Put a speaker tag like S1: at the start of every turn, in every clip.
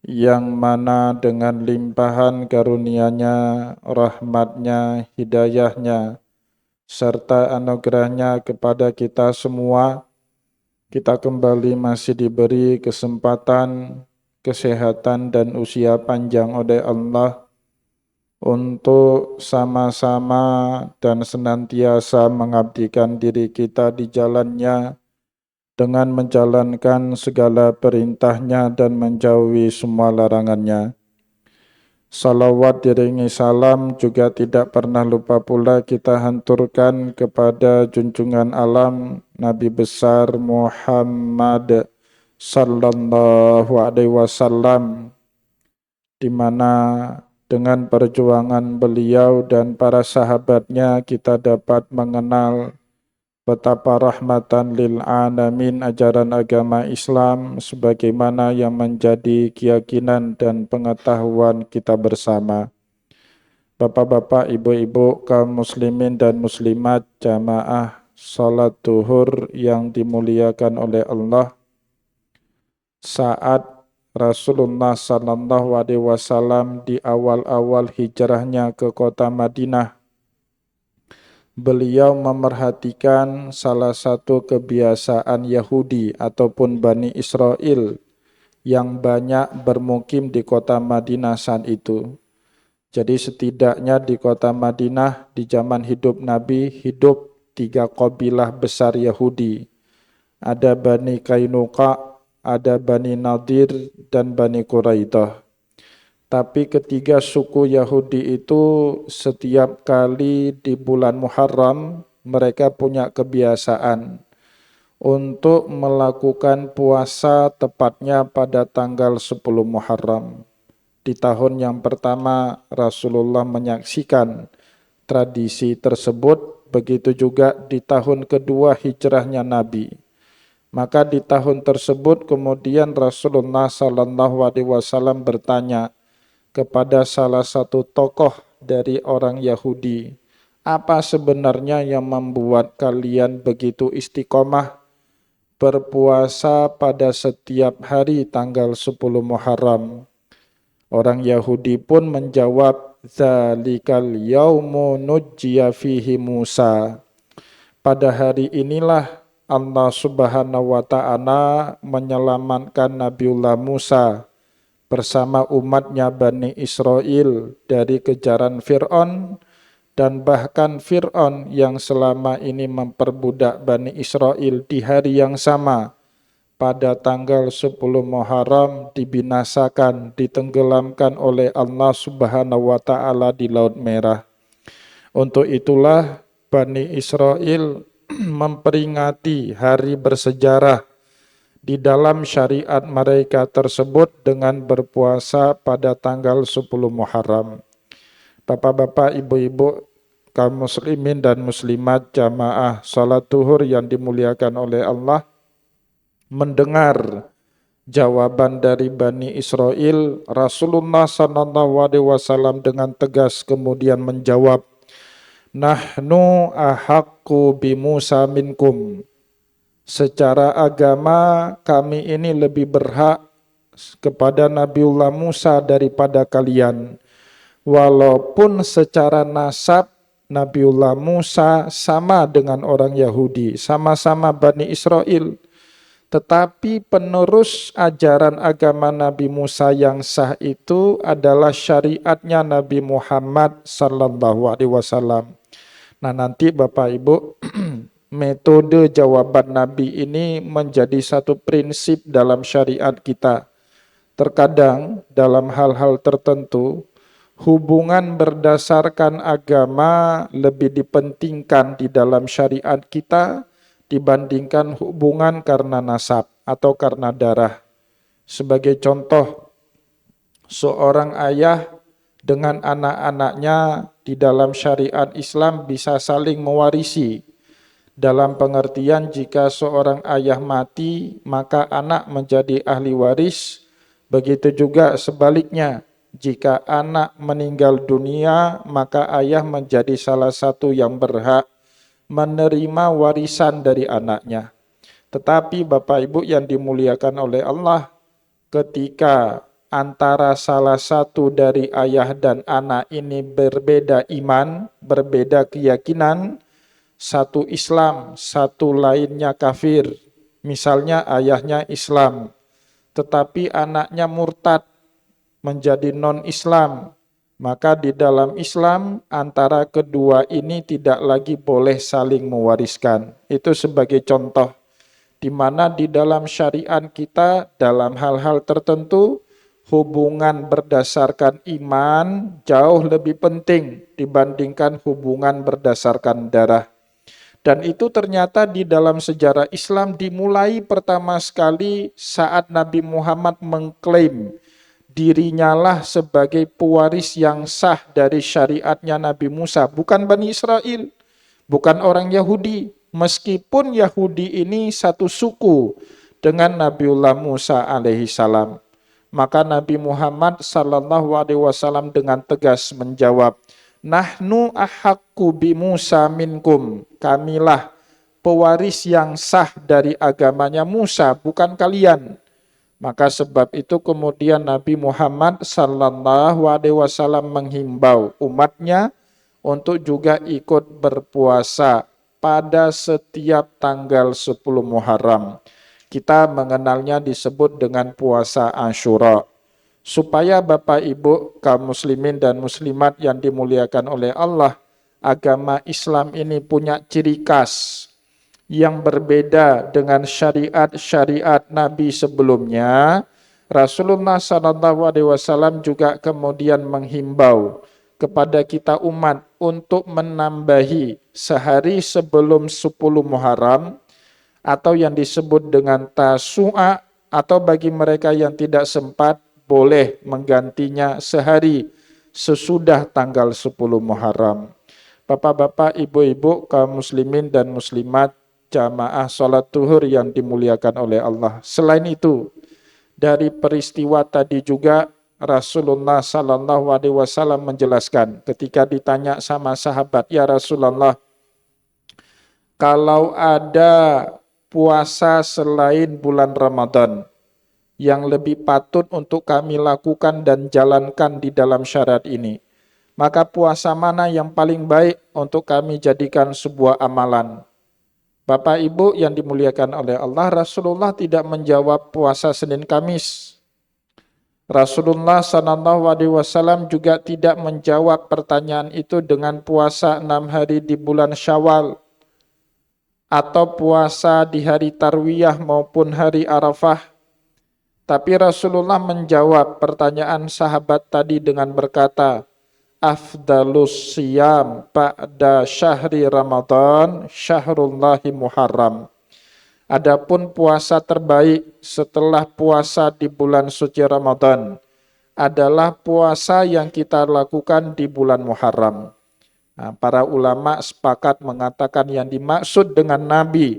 S1: yang mana dengan limpahan karunia-Nya, rahmat-Nya, hidayah-Nya, serta anugerah-Nya kepada kita semua, kita kembali masih diberi kesempatan, kesehatan dan usia panjang oleh Allah untuk sama-sama dan senantiasa mengabdikan diri kita di jalan-Nya dengan menjalankan segala perintah-Nya dan menjauhi semua larangan-Nya. Salawat diringi salam juga tidak pernah lupa pula kita hanturkan kepada junjungan alam Nabi besar Muhammad sallallahu alaihi wasallam, di mana dengan perjuangan beliau dan para sahabatnya kita dapat mengenal betapa rahmatan lil alamin ajaran agama Islam sebagaimana yang menjadi keyakinan dan pengetahuan kita bersama. Bapak-bapak, ibu-ibu, kaum muslimin dan muslimat, jamaah salat duhur yang dimuliakan oleh Allah, saat Rasulullah sallallahu alaihi wasallam di awal-awal hijrahnya ke kota Madinah, beliau memerhatikan salah satu kebiasaan Yahudi ataupun Bani Israel yang banyak bermukim di kota Madinah saat itu. Jadi setidaknya di kota Madinah di zaman hidup Nabi hidup 3 kabilah besar Yahudi. Ada Bani Kainuqa, ada Bani Nadir dan Bani Quraidah. Tapi ketiga suku Yahudi itu setiap kali di bulan Muharram mereka punya kebiasaan untuk melakukan puasa tepatnya pada tanggal 10 Muharram. Di tahun yang pertama Rasulullah menyaksikan tradisi tersebut, begitu juga di tahun kedua hijrahnya Nabi. Maka di tahun tersebut kemudian Rasulullah sallallahu alaihi wasallam bertanya kepada salah satu tokoh dari orang Yahudi, apa sebenarnya yang membuat kalian begitu istiqomah berpuasa pada setiap hari tanggal 10 Muharram? Orang Yahudi pun menjawab, zalikal yaumu nujjiya fihi Musa. Pada hari inilah Allah Subhanahu wa taala menyelamatkan Nabiullah Musa bersama umatnya Bani Israel dari kejaran Fir'aun, dan bahkan Fir'aun yang selama ini memperbudak Bani Israel di hari yang sama pada tanggal 10 Muharram dibinasakan, ditenggelamkan oleh Allah Subhanahu wa taala di Laut Merah. Untuk itulah Bani Israel memperingati hari bersejarah di dalam syariat mereka tersebut dengan berpuasa pada tanggal 10 Muharram. Bapak-bapak, ibu-ibu, kaum muslimin dan muslimat, jamaah salat duhur yang dimuliakan oleh Allah, mendengar jawaban dari Bani Israel, Rasulullah SAW dengan tegas kemudian menjawab, nahnu ahaqqu bi Musa minkum. Secara agama kami ini lebih berhak kepada Nabiullah Musa daripada kalian. Walaupun secara nasab Nabiullah Musa sama dengan orang Yahudi, sama-sama Bani Israel. Tetapi penerus ajaran agama Nabi Musa yang sah itu adalah syariatnya Nabi Muhammad sallallahu alaihi wasallam. Nah, nanti Bapak Ibu, metode jawaban Nabi ini menjadi satu prinsip dalam syariat kita. Terkadang dalam hal-hal tertentu, hubungan berdasarkan agama lebih dipentingkan di dalam syariat kita dibandingkan hubungan karena nasab atau karena darah. Sebagai contoh, seorang ayah dengan anak-anaknya di dalam syariat Islam bisa saling mewarisi. Dalam pengertian jika seorang ayah mati, maka anak menjadi ahli waris. Begitu juga sebaliknya, jika anak meninggal dunia, maka ayah menjadi salah satu yang berhak menerima warisan dari anaknya. Tetapi Bapak Ibu yang dimuliakan oleh Allah, ketika antara salah satu dari ayah dan anak ini berbeda iman, berbeda keyakinan, satu Islam, satu lainnya kafir. Misalnya ayahnya Islam, tetapi anaknya murtad menjadi non-Islam. Maka di dalam Islam antara kedua ini tidak lagi boleh saling mewariskan. Itu sebagai contoh di mana di dalam syariat kita dalam hal-hal tertentu hubungan berdasarkan iman jauh lebih penting dibandingkan hubungan berdasarkan darah. Dan itu ternyata di dalam sejarah Islam dimulai pertama sekali saat Nabi Muhammad mengklaim dirinya lah sebagai pewaris yang sah dari syariatnya Nabi Musa, bukan Bani Israel, bukan orang Yahudi. Meskipun Yahudi ini satu suku dengan Nabiullah Musa alaihi salam. Maka Nabi Muhammad sallallahu alaihi wasallam dengan tegas menjawab, "Nahnu ahaqqu bi Musa minkum." Kamilah pewaris yang sah dari agamanya Musa, bukan kalian. Maka sebab itu kemudian Nabi Muhammad sallallahu alaihi wasallam menghimbau umatnya untuk juga ikut berpuasa pada setiap tanggal 10 Muharram. Kita mengenalnya disebut dengan puasa Asyura. Supaya Bapak Ibu kaum muslimin dan muslimat yang dimuliakan oleh Allah, agama Islam ini punya ciri khas yang berbeda dengan syariat-syariat Nabi sebelumnya. Rasulullah SAW juga kemudian menghimbau kepada kita umat untuk menambahi sehari sebelum 10 Muharram atau yang disebut dengan Tasu'a, atau bagi mereka yang tidak sempat boleh menggantinya sehari sesudah tanggal 10 Muharram. Bapak-bapak, ibu-ibu, kaum muslimin dan muslimat, jamaah sholat zuhur yang dimuliakan oleh Allah. Selain itu, dari peristiwa tadi juga Rasulullah sallallahu alaihi wasallam menjelaskan ketika ditanya sama sahabat, "Ya Rasulullah, kalau ada puasa selain bulan Ramadan yang lebih patut untuk kami lakukan dan jalankan di dalam syariat ini, maka puasa mana yang paling baik untuk kami jadikan sebuah amalan?" Bapak Ibu yang dimuliakan oleh Allah, Rasulullah tidak menjawab puasa Senin Kamis. Rasulullah SAW juga tidak menjawab pertanyaan itu dengan puasa 6 hari di bulan Syawal atau puasa di hari Tarwiyah maupun hari Arafah. Tapi Rasulullah menjawab pertanyaan sahabat tadi dengan berkata, "Afdalus siyam ba'da syahri Ramadan syahrullahi Muharram." Adapun puasa terbaik setelah puasa di bulan suci Ramadan adalah puasa yang kita lakukan di bulan Muharram. Nah, para ulama sepakat mengatakan yang dimaksud dengan Nabi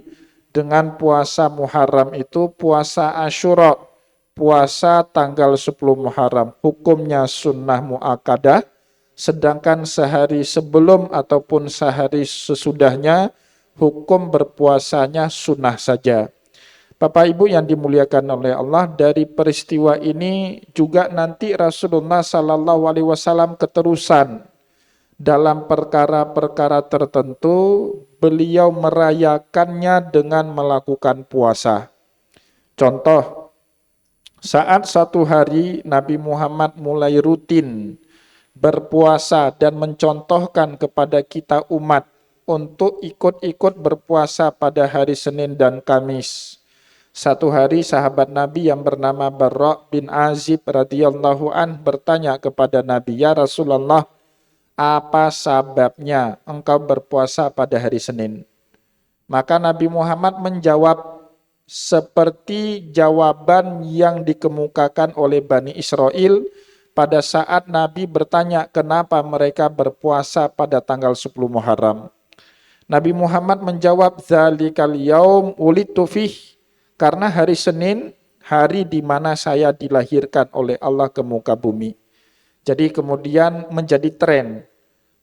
S1: dengan puasa Muharram itu puasa Asyura, puasa tanggal 10 Muharram. Hukumnya sunnah muakkadah, sedangkan sehari sebelum ataupun sehari sesudahnya hukum berpuasanya sunnah saja. Bapak Ibu yang dimuliakan oleh Allah, dari peristiwa ini juga nanti Rasulullah sallallahu alaihi wasallam keterusan dalam perkara-perkara tertentu beliau merayakannya dengan melakukan puasa. Contoh, saat satu hari Nabi Muhammad mulai rutin berpuasa dan mencontohkan kepada kita umat untuk ikut-ikut berpuasa pada hari Senin dan Kamis. Satu hari sahabat Nabi yang bernama Barra' bin Azib radhiyallahu an bertanya kepada Nabi, "Ya Rasulullah, apa sebabnya engkau berpuasa pada hari Senin?" Maka Nabi Muhammad menjawab seperti jawaban yang dikemukakan oleh Bani Israel pada saat Nabi bertanya kenapa mereka berpuasa pada tanggal 10 Muharram. Nabi Muhammad menjawab, "Dzalikal yaum ulidtu fih." Karena hari Senin, hari di mana saya dilahirkan oleh Allah ke muka bumi. Jadi kemudian menjadi tren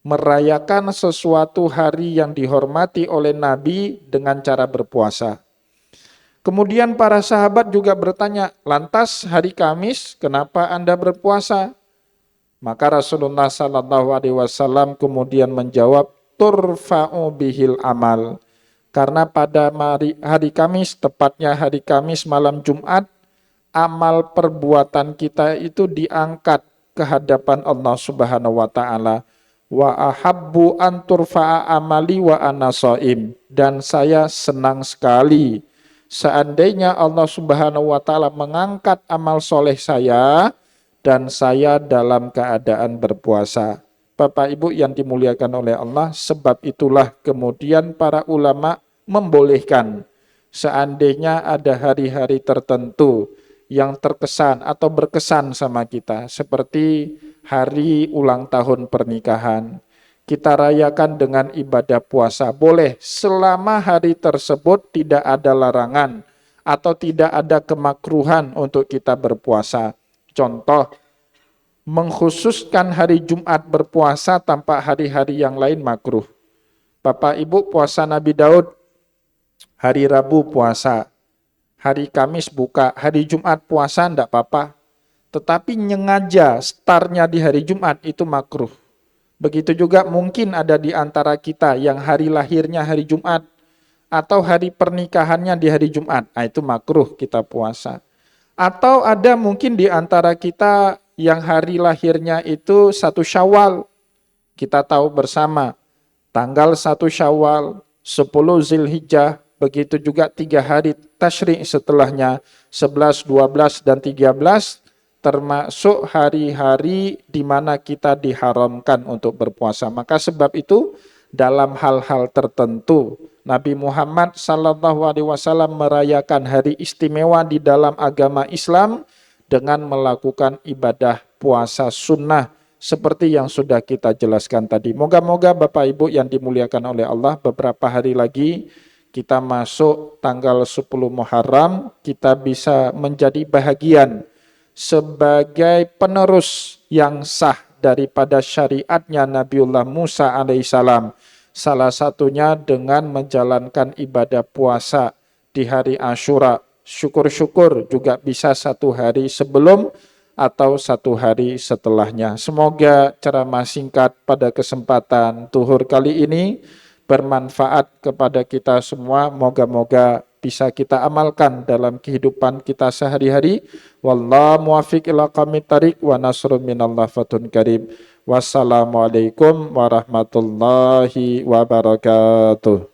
S1: merayakan sesuatu hari yang dihormati oleh Nabi dengan cara berpuasa. Kemudian para sahabat juga bertanya, lantas hari Kamis kenapa Anda berpuasa? Maka Rasulullah Sallallahu Alaihi Wasallam kemudian menjawab, turfa'u bihil amal. Karena pada hari Kamis, tepatnya hari Kamis malam Jumat, amal perbuatan kita itu diangkat ke hadapan Allah Subhanahu wa taala. Wa ahabbu an turfa'a amali wa ana shaim. Dan saya senang sekali seandainya Allah Subhanahu wa taala mengangkat amal soleh saya dan saya dalam keadaan berpuasa. Bapak Ibu yang dimuliakan oleh Allah, sebab itulah kemudian para ulama membolehkan seandainya ada hari-hari tertentu yang terkesan atau berkesan sama kita, seperti hari ulang tahun pernikahan, kita rayakan dengan ibadah puasa. Boleh selama hari tersebut tidak ada larangan atau tidak ada kemakruhan untuk kita berpuasa. Contoh, mengkhususkan hari Jumat berpuasa tanpa hari-hari yang lain makruh. Bapak Ibu puasa Nabi Daud, hari Rabu puasa, hari Kamis buka, hari Jumat puasa enggak apa-apa. Tetapi nyengaja startnya di hari Jumat itu makruh. Begitu juga mungkin ada di antara kita yang hari lahirnya hari Jumat atau hari pernikahannya di hari Jumat, itu makruh kita puasa. Atau ada mungkin di antara kita yang hari lahirnya itu 1 Syawal. Kita tahu bersama tanggal 1 Syawal, 10 Zilhijjah, begitu juga 3 hari tasyrik setelahnya, 11, 12, dan 13, termasuk hari-hari di mana kita diharamkan untuk berpuasa. Maka sebab itu dalam hal-hal tertentu Nabi Muhammad Sallallahu Alaihi Wasallam merayakan hari istimewa di dalam agama Islam dengan melakukan ibadah puasa sunnah seperti yang sudah kita jelaskan tadi. Moga-moga Bapak Ibu yang dimuliakan oleh Allah, beberapa hari lagi kita masuk tanggal 10 Muharram, kita bisa menjadi bahagian sebagai penerus yang sah daripada syariatnya Nabiullah Musa alaihissalam. Salah satunya dengan menjalankan ibadah puasa di hari Asyura. Syukur-syukur juga bisa 1 hari sebelum atau 1 hari setelahnya. Semoga ceramah singkat pada kesempatan Zuhur kali ini bermanfaat kepada kita semua. Moga-moga bisa kita amalkan dalam kehidupan kita sehari-hari. Wallahu muwaffiq ila aqwamit thariq wa nasrun minallah fatun karim. Wassalamualaikum warahmatullahi wabarakatuh.